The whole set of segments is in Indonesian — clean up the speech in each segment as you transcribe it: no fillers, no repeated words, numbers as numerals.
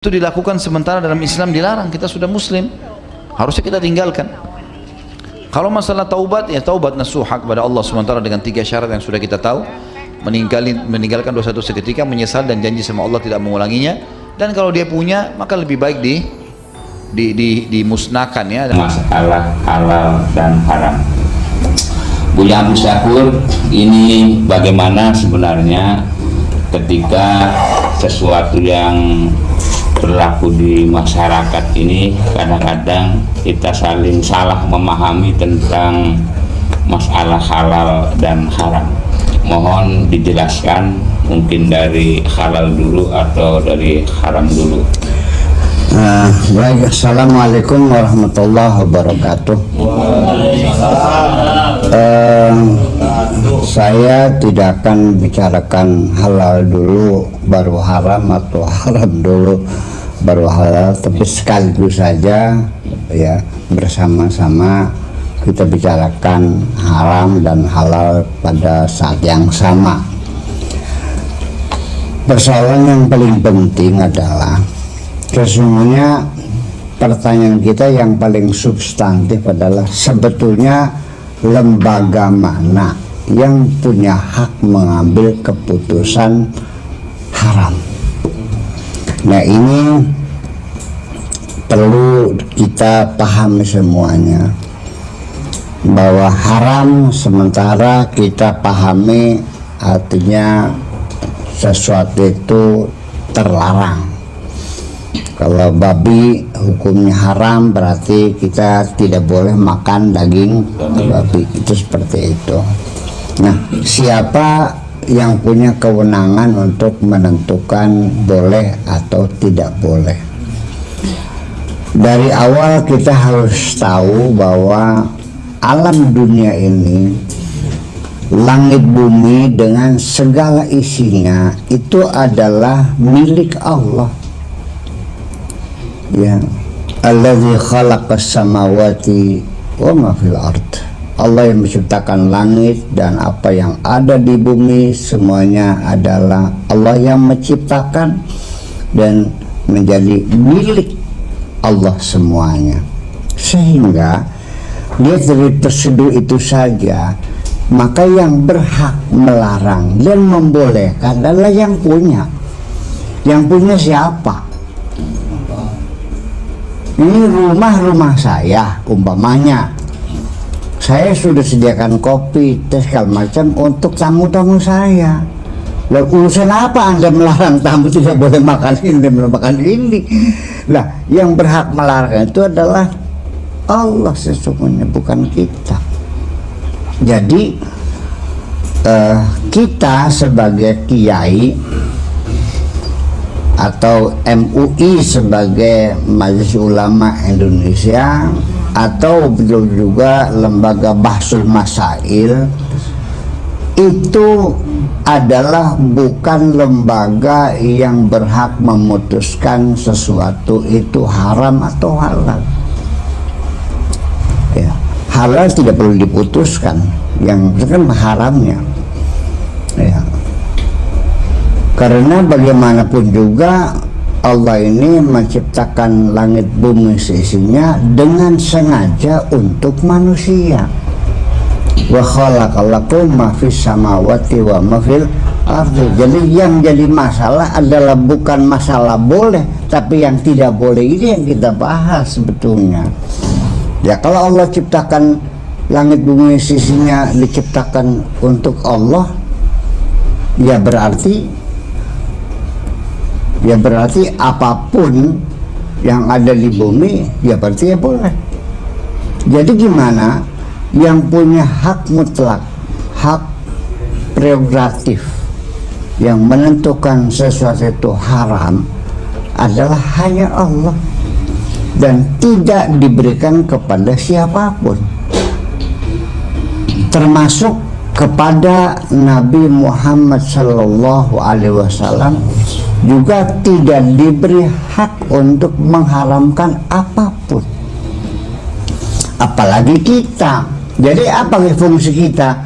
itu dilakukan sementara dalam Islam dilarang, kita sudah muslim, harusnya kita tinggalkan. Kalau masalah taubat, ya taubat nasuha kepada Allah sementara dengan 3 syarat yang sudah kita tahu. Meninggalkan dosa-dosa seketika, menyesal dan janji sama Allah tidak mengulanginya. Dan kalau dia punya, maka lebih baik dimusnahkan ya. Masalah halal dan haram. Buya Abu Syakur, ini bagaimana sebenarnya ketika sesuatu yang berlaku di masyarakat ini kadang-kadang kita saling salah memahami tentang masalah halal dan haram. Mohon dijelaskan, mungkin dari halal dulu atau dari haram dulu. Baik, assalamualaikum warahmatullahi wabarakatuh. Saya tidak akan bicarakan halal dulu baru haram atau haram dulu baru halal, tapi sekaligus saja ya bersama-sama kita bicarakan haram dan halal pada saat yang sama. Persoalan yang paling penting adalah sesungguhnya pertanyaan kita yang paling substantif adalah sebetulnya lembaga mana yang punya hak mengambil keputusan haram. Nah, ini perlu kita pahami semuanya, bahwa haram sementara kita pahami artinya sesuatu itu terlarang. Kalau babi hukumnya haram, berarti kita tidak boleh makan daging babi, itu seperti itu. Nah, siapa yang punya kewenangan untuk menentukan boleh atau tidak boleh? Dari awal kita harus tahu bahwa alam dunia ini, langit bumi dengan segala isinya itu adalah milik Allah. Ya, Allazi khalaqas samawati wa ma fil ard. Allah yang menciptakan langit dan apa yang ada di bumi, semuanya adalah Allah yang menciptakan dan menjadi milik Allah semuanya. Sehingga dia dari terseduh itu saja, maka yang berhak melarang dan membolehkan adalah yang punya. Yang punya siapa? Ini rumah saya umpamanya, saya sudah sediakan kopi, teh, segala macam untuk tamu-tamu saya. Lalu urusan apa Anda melarang tamu tidak boleh makan ini, makan ini? Nah, yang berhak melarang itu adalah Allah sesungguhnya, bukan kita. Jadi kita sebagai kiai atau MUI sebagai Majelis Ulama Indonesia atau juga lembaga Bahsul Masail itu adalah bukan lembaga yang berhak memutuskan sesuatu itu haram atau halal. Ya, halal tidak perlu diputuskan, yang kan haramnya. Ya. Karena bagaimanapun juga Allah ini menciptakan langit bumi seisinya dengan sengaja untuk manusia. Wa khalaqalakum ma fis samawati wa ma fil ardi. Jadi yang jadi masalah adalah bukan masalah boleh, tapi yang tidak boleh ini yang kita bahas sebetulnya. Ya, kalau Allah ciptakan langit bumi seisinya diciptakan untuk Allah, ya berarti apapun yang ada di bumi ya berarti ya boleh. Jadi gimana yang punya hak mutlak, hak prerogatif yang menentukan sesuatu itu haram adalah hanya Allah dan tidak diberikan kepada siapapun, termasuk kepada Nabi Muhammad Sallallahu Alaihi Wasallam juga tidak diberi hak untuk mengharamkan apapun, apalagi kita. Jadi apa fungsi kita?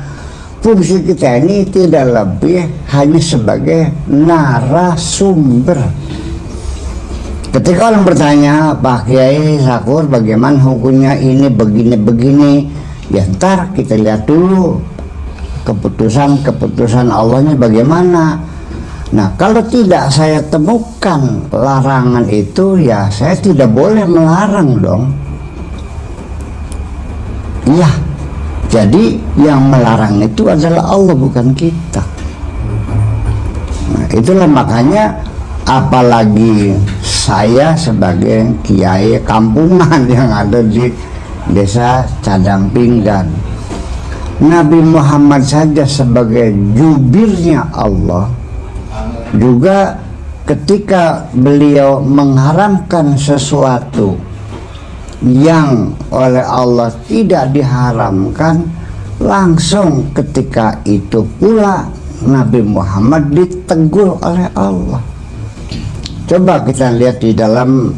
Fungsi kita ini tidak lebih hanya sebagai narasumber Ketika orang bertanya, Pak Kiai Sakur bagaimana hukumnya ini begini-begini, ya ntar kita lihat dulu keputusan Allahnya bagaimana. Nah, kalau tidak saya temukan larangan itu, ya saya tidak boleh melarang dong. Iya, jadi yang melarang itu adalah Allah, bukan kita. Nah, itulah makanya apalagi saya sebagai kiai kampungan yang ada di desa Cadang Pinggan, Nabi Muhammad saja sebagai jubirnya Allah juga ketika beliau mengharamkan sesuatu yang oleh Allah tidak diharamkan, langsung ketika itu pula Nabi Muhammad ditegur oleh Allah. Coba kita lihat di dalam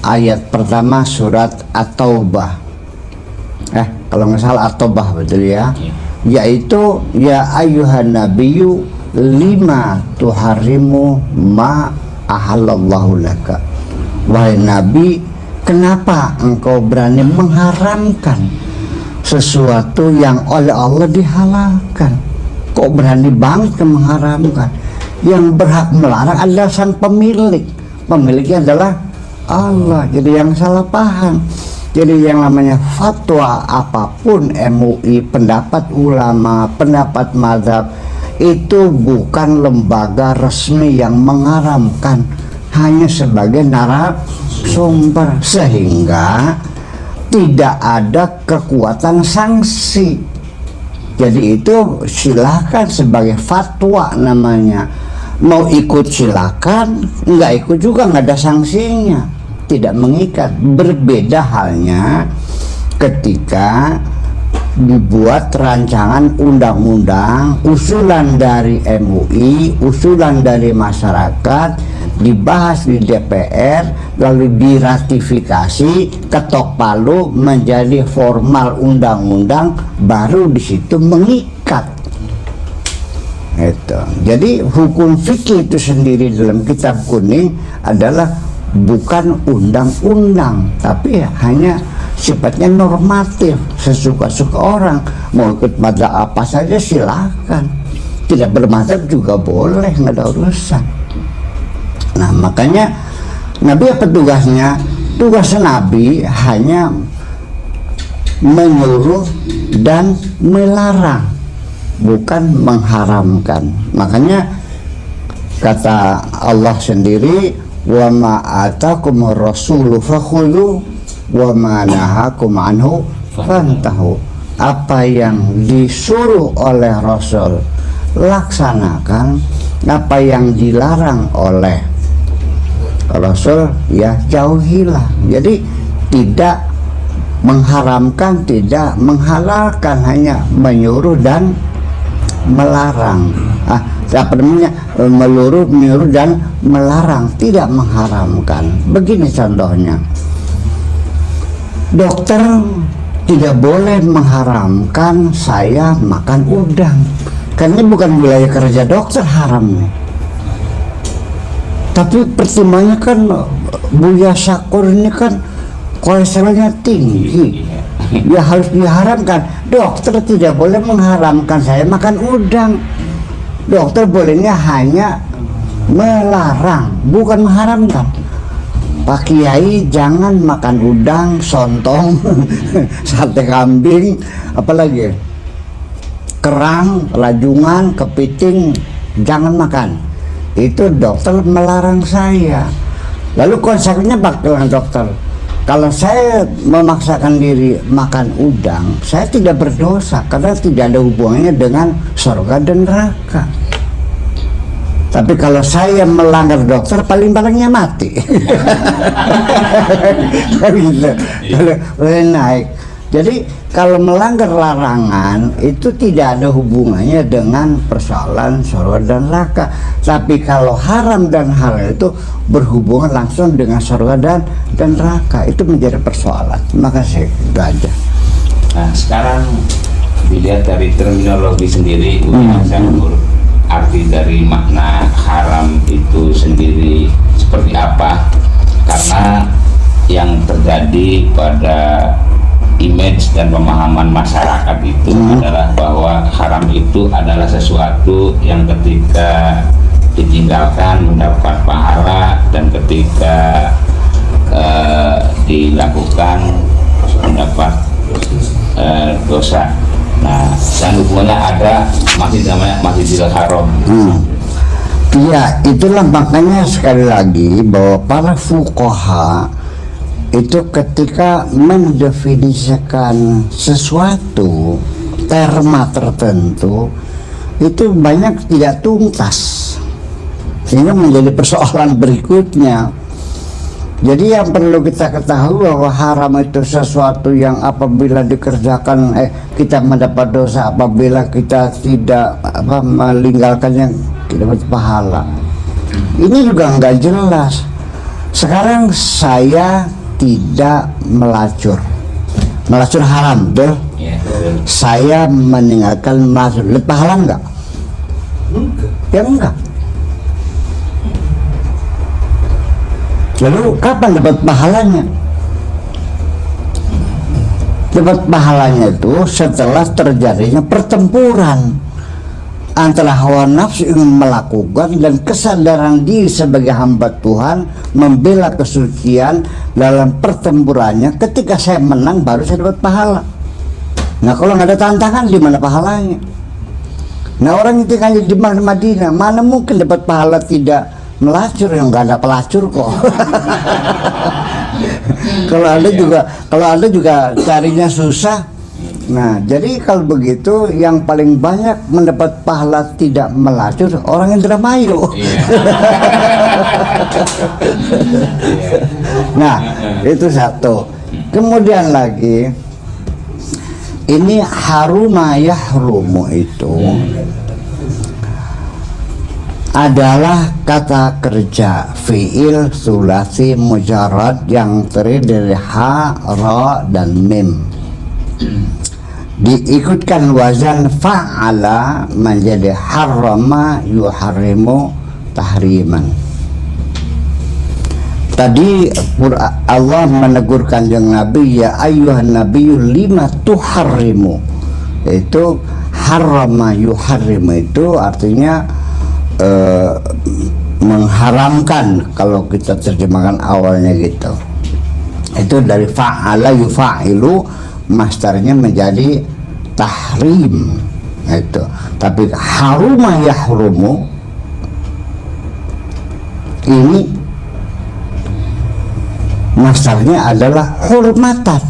ayat pertama surat At-Taubah. Kalau nggak salah At-Taubah betul ya. Yaitu ya ayyuhan nabiyyu lima tuharimu ma ahallallahu laka. Wahai Nabi, kenapa engkau berani mengharamkan sesuatu yang oleh Allah dihalalkan? Kok berani banget mengharamkan? Yang berhak melarang adalah sang pemilik. Pemiliknya adalah Allah. Jadi yang salah paham. Jadi yang namanya fatwa apapun, MUI, pendapat ulama, pendapat mazhab, itu bukan lembaga resmi yang mengharamkan, hanya sebagai narasumber, sehingga tidak ada kekuatan sanksi. Jadi itu silakan sebagai fatwa namanya. Mau ikut silakan, nggak ikut juga nggak ada sanksinya, tidak mengikat. Berbeda halnya ketika dibuat rancangan undang-undang, usulan dari MUI, usulan dari masyarakat, dibahas di DPR, lalu diratifikasi, ketok palu menjadi formal undang-undang, baru di situ mengikat. Itu. Jadi hukum fikih itu sendiri dalam kitab kuning adalah bukan undang-undang, tapi hanya sifatnya normatif, sesuka-suka orang. Mau ikut mazhab apa saja silakan, tidak bermazhab juga boleh, nggak ada urusan. Nah, makanya Nabi apa tugasnya? Tugas Nabi hanya menyuruh dan melarang, bukan mengharamkan. Makanya kata Allah sendiri, wa ma atakumur rasulu fakhudhu wa ma nahakum anhu fantahu. Apa yang disuruh oleh Rasul laksanakan, apa yang dilarang oleh Rasul ya jauhilah. Jadi tidak mengharamkan, tidak menghalalkan, hanya menyuruh dan melarang. Apa namanya, menyuruh dan melarang, tidak mengharamkan. Begini contohnya, dokter tidak boleh mengharamkan saya makan udang, karena bukan wilayah kerja dokter haram nih. Tapi pertimbangannya kan Buya Sakur ini kan kolesterolnya tinggi, ya harus diharamkan. Dokter tidak boleh mengharamkan saya makan udang. Dokter bolehnya hanya melarang, bukan mengharamkan. Pak Kiai jangan makan udang, sontong, sate kambing, apalagi kerang, rajungan, kepiting, jangan makan. Itu dokter melarang saya. Lalu konsekuensinya bagaimana dokter? Kalau saya memaksakan diri makan udang, saya tidak berdosa karena tidak ada hubungannya dengan surga dan neraka. Tapi kalau saya melanggar dokter, paling-palingnya mati. Gitu. Kalau naik. Jadi kalau melanggar larangan itu tidak ada hubungannya dengan persoalan surga dan neraka. Tapi kalau haram dan halal itu berhubungan langsung dengan surga dan neraka. Itu menjadi persoalan. Terima kasih. Itu aja. Nah, sekarang dilihat dari terminologi sendiri, arti dari makna haram itu sendiri seperti apa? Karena terjadi pada image dan pemahaman masyarakat itu adalah bahwa haram itu adalah sesuatu yang ketika ditinggalkan mendapat pahala dan ketika dilakukan mendapat dosa. Nah, dan hubungannya ada masjid namanya Masjidil Haram. Ya, itulah makanya sekali lagi bahwa para fuqaha itu ketika mendefinisikan sesuatu terma tertentu itu banyak tidak tuntas, sehingga menjadi persoalan berikutnya. Jadi yang perlu kita ketahui bahwa haram itu sesuatu yang apabila dikerjakan kita mendapat dosa, apabila kita tidak meninggalkannya kita dapat pahala. Ini juga nggak jelas. Sekarang saya tidak melacur haram, betul? Saya meninggalkan melacur, dapat pahala enggak? Ya enggak. Lalu kapan dapat pahalanya? Dapat pahalanya itu setelah terjadinya pertempuran antara hawa nafsu ingin melakukan dan kesadaran diri sebagai hamba Tuhan membela kesucian dalam pertempurannya. Ketika saya menang baru saya dapat pahala. Nah, kalau nggak ada tantangan di mana pahalanya? Nah, orang itu kan di Madinah, mana mungkin dapat pahala tidak melacur, yang nggak ada pelacur kok. Kalau anda juga carinya susah. Nah, jadi kalau begitu yang paling banyak mendapat pahala tidak melacur orang yang Indramayu. Nah, itu satu. Kemudian lagi ini haruma yahrumu itu adalah kata kerja fi'il sulasi mujarrad yang terdiri dari ha, ra, dan mim. Diikutkan wazan fa'ala menjadi harrama yuharrimu tahriman. Tadi Allah menegurkan yang Nabi, ya ayyuhan nabiyyu lima tuharrimu. Itu harrama yuharrimu itu artinya mengharamkan, kalau kita terjemahkan awalnya gitu. Itu dari fa'ala yufa'ilu, masdarnya menjadi tahrim itu. Tapi haruma yahrumu ini masdarnya adalah hurmatan.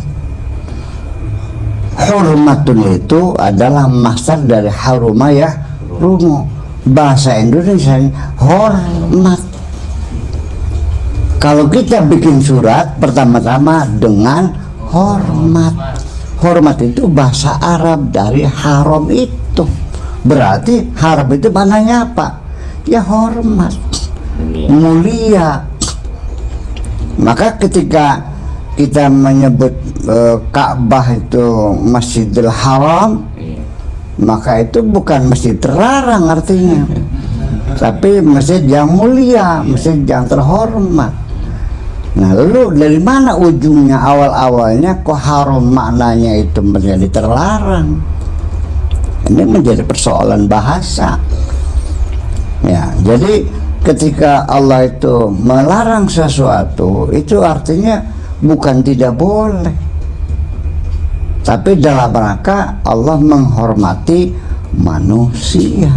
Hurmatun itu adalah masdar dari haruma yahrumu. Bahasa Indonesia hormat. Kalau kita bikin surat pertama-tama dengan hormat. Hormat itu bahasa Arab dari haram itu. Berarti haram itu maknanya apa? Ya hormat, mulia. Maka ketika kita menyebut Ka'bah itu Masjidil Haram, maka itu bukan masjid terlarang artinya, tapi masjid yang mulia, masjid yang terhormat. Nah, lalu dari mana ujungnya, awal-awalnya kok haram maknanya itu menjadi terlarang? Ini menjadi persoalan bahasa. Ya, jadi ketika Allah itu melarang sesuatu, itu artinya bukan tidak boleh, tapi dalam rangka Allah menghormati manusia.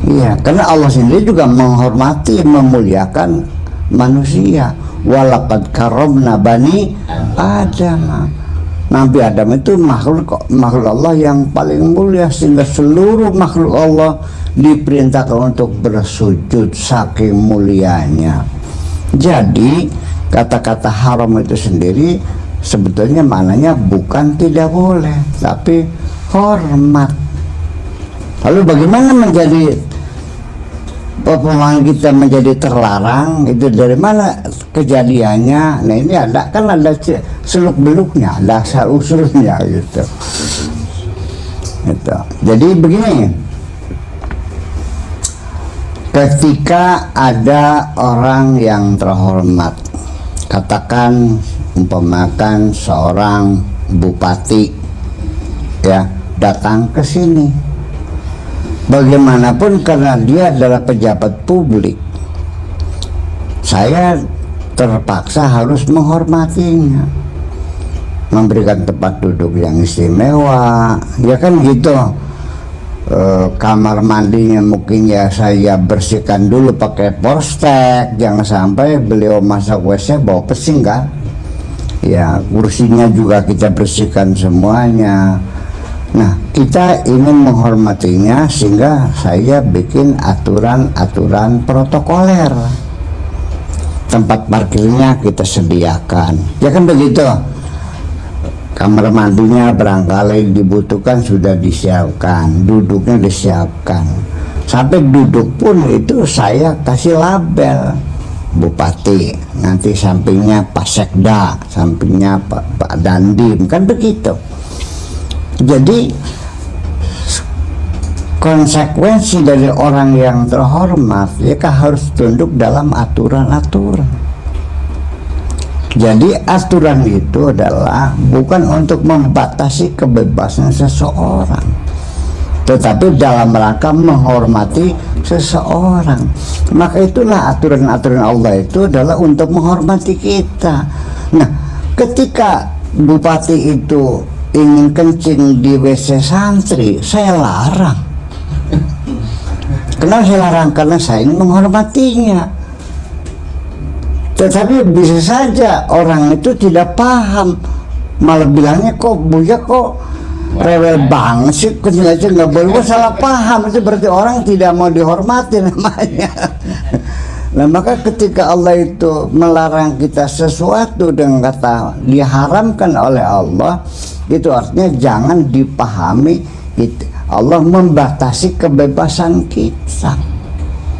Iya, karena Allah sendiri juga menghormati, memuliakan manusia. Walaqad karramna bani Adam. Nabi Adam itu makhluk Allah yang paling mulia, sehingga seluruh makhluk Allah diperintahkan untuk bersujud saking mulianya. Jadi kata-kata haram itu sendiri sebetulnya maknanya bukan tidak boleh, tapi hormat. Lalu bagaimana menjadi pemahaman kita menjadi terlarang? Itu dari mana kejadiannya? Nah, ini ada seluk beluknya, ada asal usulnya gitu. Jadi begini, ketika ada orang yang terhormat, katakan umpamakan seorang bupati ya datang ke sini, bagaimanapun karena dia adalah pejabat publik, saya terpaksa harus menghormatinya, memberikan tempat duduk yang istimewa, ya kan gitu. Kamar mandinya mungkin ya saya bersihkan dulu pakai porstek, jangan sampai beliau masak WC bawa pesing kan. Ya kursinya juga kita bersihkan semuanya. Nah kita ingin menghormatinya sehingga saya bikin aturan-aturan protokoler. Tempat parkirnya kita sediakan, ya kan begitu. Kamar mandinya barangkali dibutuhkan sudah disiapkan, duduknya disiapkan. Sampai duduk pun itu saya kasih label bupati, nanti sampingnya Pak Sekda, sampingnya Pak Dandim, kan begitu. Jadi konsekuensi dari orang yang terhormat ya harus tunduk dalam aturan-aturan. Jadi aturan itu adalah bukan untuk membatasi kebebasan seseorang, tetapi dalam rangka menghormati seseorang. Maka itulah aturan-aturan Allah itu adalah untuk menghormati kita. Nah, ketika bupati itu ingin kencing di WC santri, saya larang. Kenapa saya larang? Karena saya ingin menghormatinya. Tetapi bisa saja orang itu tidak paham, malah bilangnya kok Buya kok rewel banget sih, kecil aja nggak boleh. Gue salah paham, itu berarti orang tidak mau dihormati namanya. Nah maka ketika Allah itu melarang kita sesuatu dengan kata diharamkan oleh Allah, itu artinya jangan dipahami gitu. Allah membatasi kebebasan kita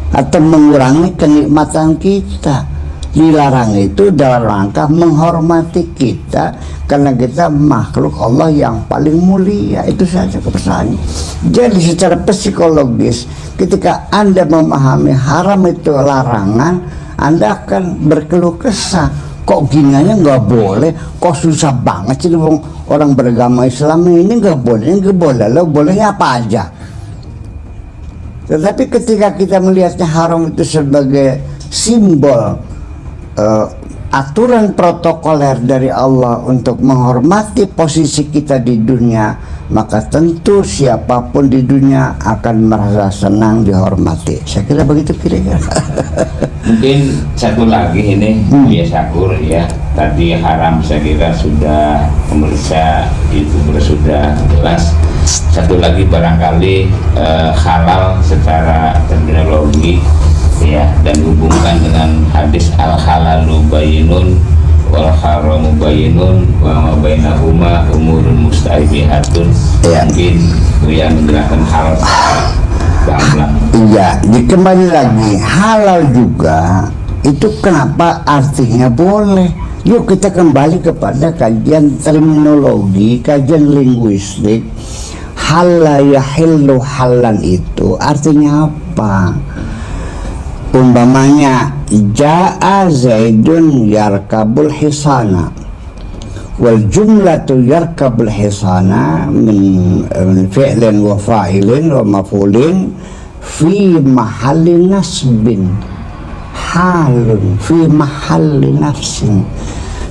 atau mengurangi kenikmatan kita. Dilarang itu dalam rangka menghormati kita karena kita makhluk Allah yang paling mulia. Itu saja kepercayaannya. Jadi secara psikologis ketika Anda memahami haram itu larangan, Anda akan berkeluh kesah, kok gini aja nggak boleh, kok susah banget sih orang beragama Islam ini nggak boleh, lo bolehnya apa aja. Tetapi ketika kita melihatnya haram itu sebagai simbol aturan protokoler dari Allah untuk menghormati posisi kita di dunia, maka tentu siapapun di dunia akan merasa senang dihormati. Saya kira begitu kira-kira. Mungkin satu lagi ini ya Syakur ya, tadi haram saya kira sudah pemirsa YouTuber sudah jelas. Satu lagi barangkali halal secara terminologi ya, dan hubungkan dengan hadis al-halalu bayinun wal haramu bayinun wa ma bainahuma umurun mustahibihatun. Mungkin yang menjelaskan halal gamblang. Iya, kembali lagi halal juga itu kenapa artinya boleh. Yuk kita kembali kepada kajian terminologi, kajian linguistik. Halal yahillu halan itu artinya apa? Umpamanya jaa zaidun yarkabul hisana, wal jumlatu yarkabul hisana min fi'lin wa fa'ilin wa maf'ulin fi mahalli nasbin, halun fi mahalli nafsin.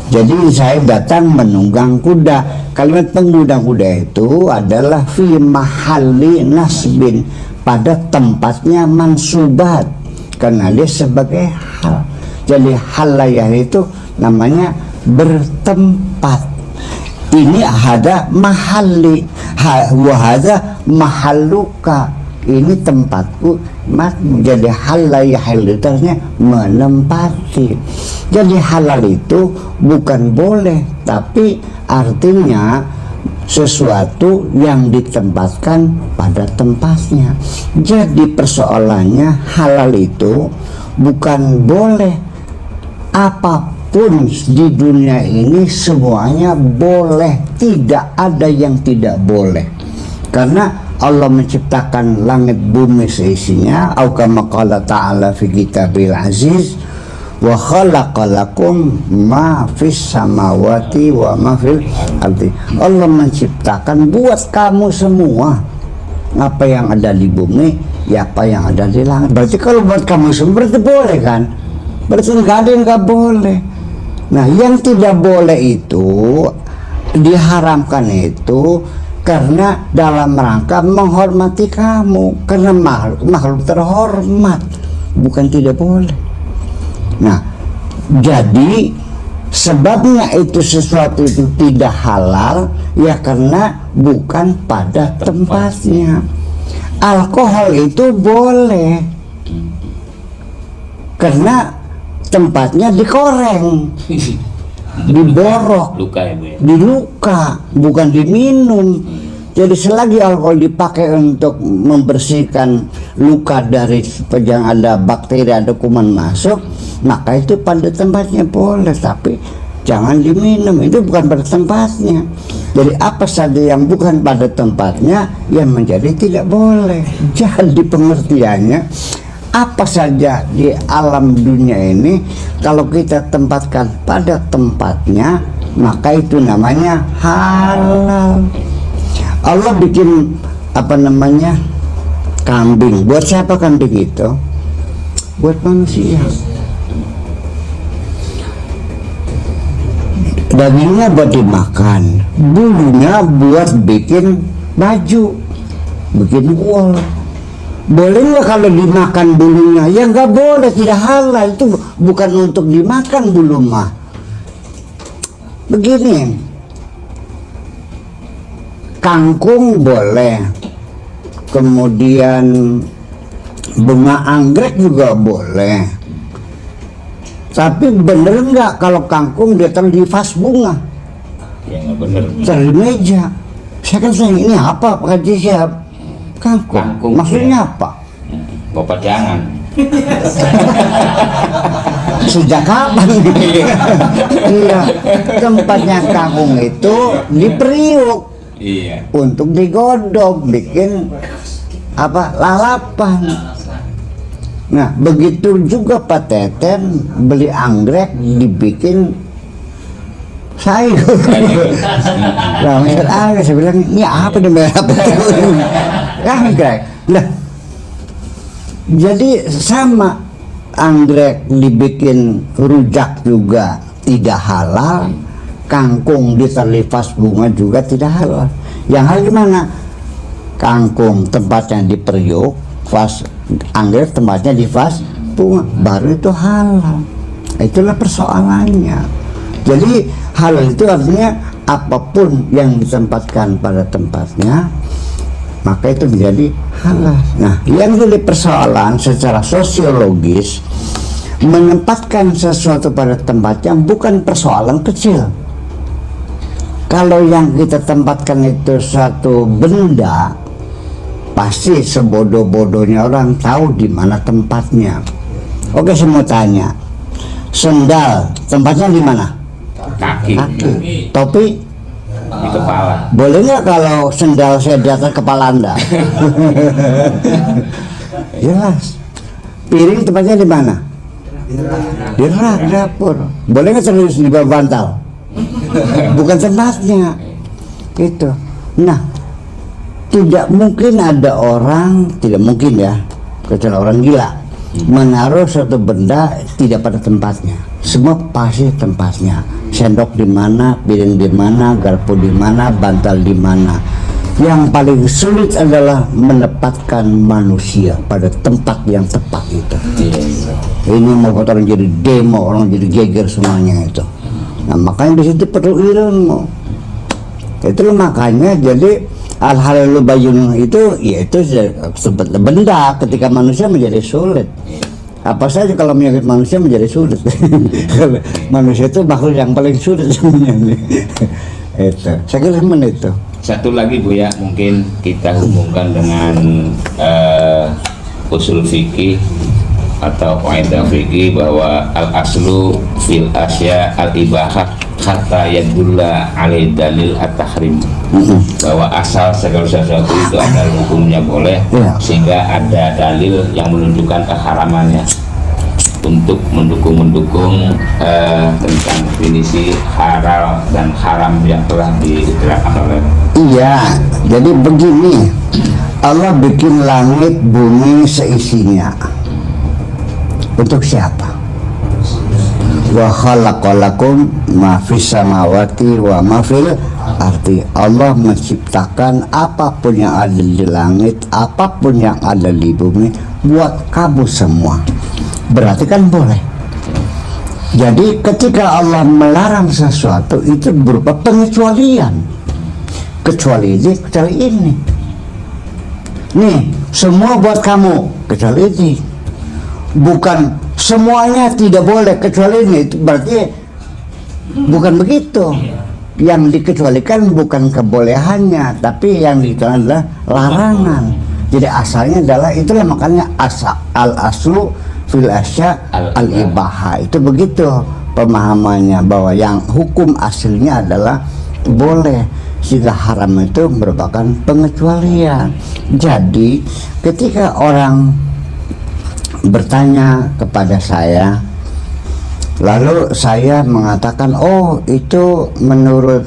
Jadi saya datang menunggang kuda. Kalimat penunggang kuda itu adalah fi mahalli nasbin, pada tempatnya mansubat, karena dia sebagai hal. Jadi halayah itu namanya bertempat. Ini ada mahalli, wahada mahalluka, ini tempatku. Jadi halayah itu artinya menempati. Jadi halal itu bukan boleh, tapi artinya sesuatu yang ditempatkan pada tempatnya. Jadi persoalannya halal itu bukan boleh. Apapun di dunia ini semuanya boleh, tidak ada yang tidak boleh. Karena Allah menciptakan langit bumi seisinya, atau kama qala ta'ala fi kitabil aziz, wa khalaqalakum ma fis samawati wa ma fil ardi. Allah menciptakan buat kamu semua apa yang ada di bumi, ya apa yang ada di langit. Berarti kalau buat kamu semua berarti boleh kan? Berarti nggak ada yang nggak boleh. Nah, yang tidak boleh itu diharamkan itu karena dalam rangka menghormati kamu, karena makhluk terhormat, bukan tidak boleh. Nah, jadi sebabnya itu sesuatu itu tidak halal ya karena bukan pada tempatnya. Alkohol itu boleh karena tempatnya dikoreng, diborok, luka ya Bu ya? diluka, bukan diminum. Jadi selagi alkohol dipakai untuk membersihkan luka dari yang ada bakteri, ada kuman masuk, maka itu pada tempatnya boleh, tapi jangan diminum, itu bukan pada tempatnya. Jadi apa saja yang bukan pada tempatnya yang menjadi tidak boleh. Jadi pengertiannya, apa saja di alam dunia ini kalau kita tempatkan pada tempatnya, maka itu namanya halal. Allah bikin apa namanya kambing. Buat siapa kambing itu? Buat manusia. Dagingnya buat dimakan, bulunya buat bikin baju, bikin wol. Boleh nggak kalau dimakan bulunya? Ya nggak boleh, tidak halal. Itu bukan untuk dimakan bulu mah. Begini, kangkung boleh, kemudian bunga anggrek juga boleh. Tapi bener nggak kalau kangkung dia taruh di vas bunga? Ya nggak bener. Taruh di meja. Saya kan tanya, ini apa Pak Haji Syihab? Kangkung. Maksudnya apa? Bapak jangan. Sejak kapan? Iya, tempatnya kangkung itu diperiuk. Iya. Untuk digodok, bikin apa lalapan. Nah, begitu juga Pak Teten beli anggrek dibikin sayur. Nah, misal anggrek, saya bilang ini apa nih merah betul? Anggrek. Nah, jadi sama anggrek dibikin rujak juga tidak halal, kangkung diterlipas bunga juga tidak halal. Yang halal gimana? Kangkung tempatnya diperiuk, vas anggrek tempatnya di vas bunga, baru itu halal. Itulah persoalannya. Jadi halal itu artinya apapun yang ditempatkan pada tempatnya, maka itu menjadi halal. Nah, yang jadi persoalan secara sosiologis, menempatkan sesuatu pada tempatnya bukan persoalan kecil. Kalau yang kita tempatkan itu satu benda, pasti sebodoh-bodohnya orang tahu di mana tempatnya. Oke, saya mau tanya, sendal tempatnya di mana? Kaki. Topi Di kepala. boleh nggak kalau sendal saya di atas kepala Anda? Jelas. Piring tempatnya di mana? Di rak dapur. Boleh nggak terus di bawah bantal? Bukan tempatnya. Gitu. Nah, tidak mungkin ada orang, tidak mungkin ya, kecuali orang gila, menaruh suatu benda tidak pada tempatnya. Semua pasti tempatnya. Sendok di mana, piring di mana, garpu di mana, bantal di mana. Yang paling sulit adalah menempatkan manusia pada tempat yang tepat itu. Ini mau orang jadi demo, orang jadi geger semuanya itu. Nah, makanya di situ perlu ilmu. Itu makanya jadi hal-hal yang bayun itu, yaitu sempat benda ketika manusia menjadi sulit. Apa saja kalau menyakit manusia menjadi sulit. Manusia itu makhluk yang paling sulit sebenarnya. Itu. Saya kira itu. Satu lagi Bu ya, mungkin kita hubungkan dengan usul fikih atau kaidah fikih bahwa al aslu fil asya al ibahah hatta yadulla alai dalil at-tahrim. Bahwa asal segala sesuatu itu ada hukumnya boleh, sehingga ada dalil yang menunjukkan keharamannya. untuk mendukung tentang definisi halal dan haram yang telah diterapkan oleh. Iya, jadi begini, Allah bikin langit bumi seisinya. Untuk siapa? Wa khalaqalakum ma fis samawati wa ma fil ardi. Allah menciptakan apapun yang ada di langit, apapun yang ada di bumi buat kamu semua. Berarti kan boleh. Jadi ketika Allah melarang sesuatu itu berupa pengecualian. Kecuali ini, kecuali ini. Nih, semua buat kamu kecuali ini. Bukan semuanya tidak boleh kecuali ini. Itu berarti bukan begitu. Yang dikecualikan bukan kebolehannya, tapi yang dikecualikan adalah larangan. Jadi asalnya adalah itulah, makanya al-aslu fil asya al-ibaha. Itu begitu pemahamannya, bahwa yang hukum aslinya adalah boleh, sehingga haram itu merupakan pengecualian. Jadi ketika orang bertanya kepada saya, lalu saya mengatakan, oh itu menurut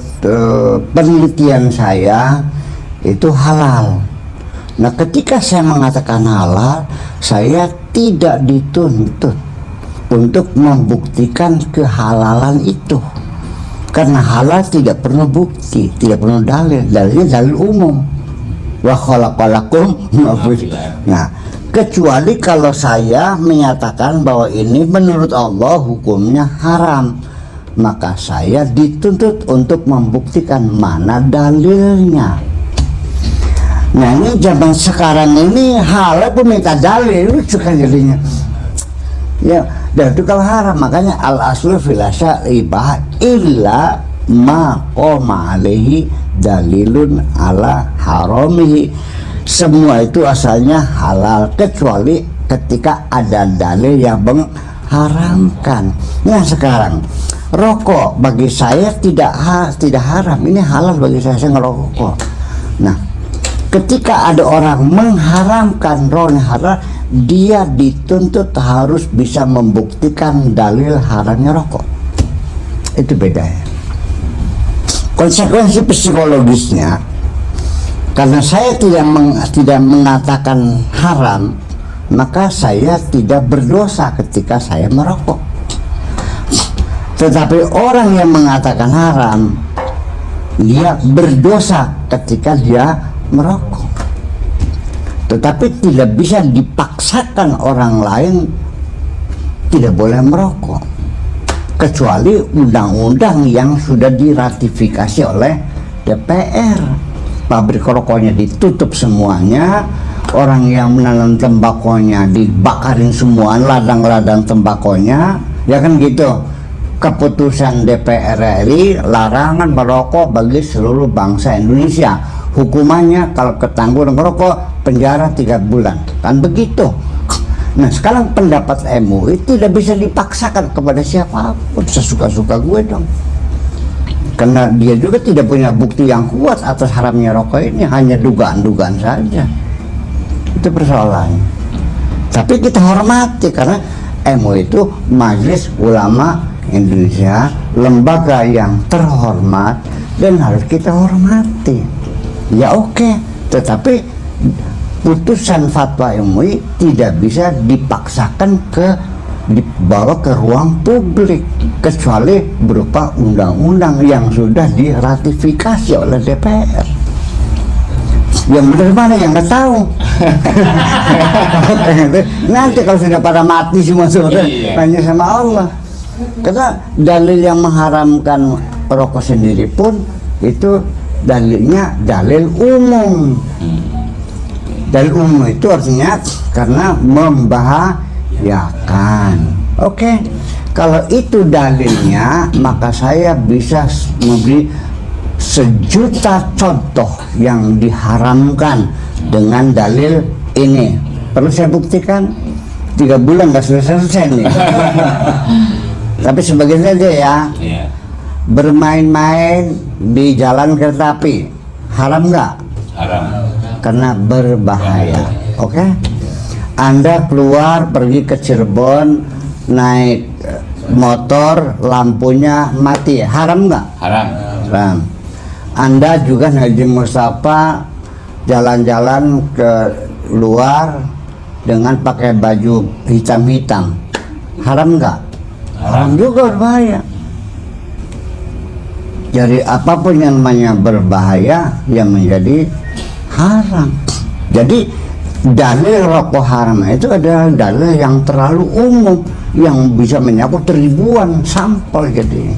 penelitian saya itu halal. Nah ketika saya mengatakan halal, saya tidak dituntut untuk membuktikan kehalalan itu, karena halal tidak perlu bukti, tidak perlu dalil. Dalilnya dalil umum. Wa khalaqalakum ma fis. Nah, kecuali kalau saya menyatakan bahwa ini menurut Allah hukumnya haram, maka saya dituntut untuk membuktikan mana dalilnya. Nah ini zaman sekarang ini halal pun minta dalil, lucu kan jadinya. Ya, dan itu kalau haram, makanya al-aslu fil asya ibah illa ma qoma alaihi dalilun ala haramihi. Semua itu asalnya halal kecuali ketika ada dalil yang mengharamkan. Nah sekarang rokok bagi saya tidak haram, ini halal bagi saya ngerokok. Nah ketika ada orang mengharamkan rokok halal, dia dituntut harus bisa membuktikan dalil haramnya rokok. Itu bedanya. Konsekuensi psikologisnya, karena saya tidak mengatakan haram, maka saya tidak berdosa ketika saya merokok. Tetapi orang yang mengatakan haram, dia berdosa ketika dia merokok. Tetapi tidak bisa dipaksakan orang lain tidak boleh merokok, kecuali undang-undang yang sudah diratifikasi oleh DPR. Pabrik rokoknya ditutup semuanya, orang yang menanam tembakonya dibakarin semua, ladang-ladang tembakonya, ya kan gitu. Keputusan DPR RI larangan merokok bagi seluruh bangsa Indonesia. Hukumannya kalau ketangguhan merokok penjara 3 bulan, kan begitu. Nah sekarang pendapat MUI tidak bisa dipaksakan kepada siapapun, sesuka-suka gue dong, karena dia juga tidak punya bukti yang kuat atas haramnya rokok ini, hanya dugaan-dugaan saja. Itu persoalannya. Tapi kita hormati, karena MUI itu Majelis Ulama Indonesia, lembaga yang terhormat dan harus kita hormati. Ya oke, tetapi putusan fatwa MUI tidak bisa dipaksakan dibawa ke ruang publik, kecuali berupa undang-undang yang sudah diratifikasi oleh DPR. Yang benar mana yang nggak tahu. Nanti kalau sudah pada mati semua tanya sama Allah. Karena dalil yang mengharamkan rokok sendiri pun itu dalilnya dalil umum. Dalil umum itu artinya karena membahayakan. Oke, kalau itu dalilnya, maka saya bisa memberi sejuta contoh yang diharamkan dengan dalil ini. Perlu saya buktikan? 3 bulan nggak selesai nih. Tapi sebagian saja ya. Bermain-main di jalan kereta api haram nggak? Haram. Karena berbahaya. Oke? Anda keluar pergi ke Cirebon naik motor lampunya mati, haram nggak? Haram. Haram. Anda juga Haji Mustafa jalan-jalan ke luar dengan pakai baju hitam-hitam, haram nggak? Haram juga, berbahaya. Jadi apapun yang namanya berbahaya yang menjadi haram. Jadi dalil rokok haram itu adalah dalil yang terlalu umum yang bisa menyakup ribuan sampel. Jadi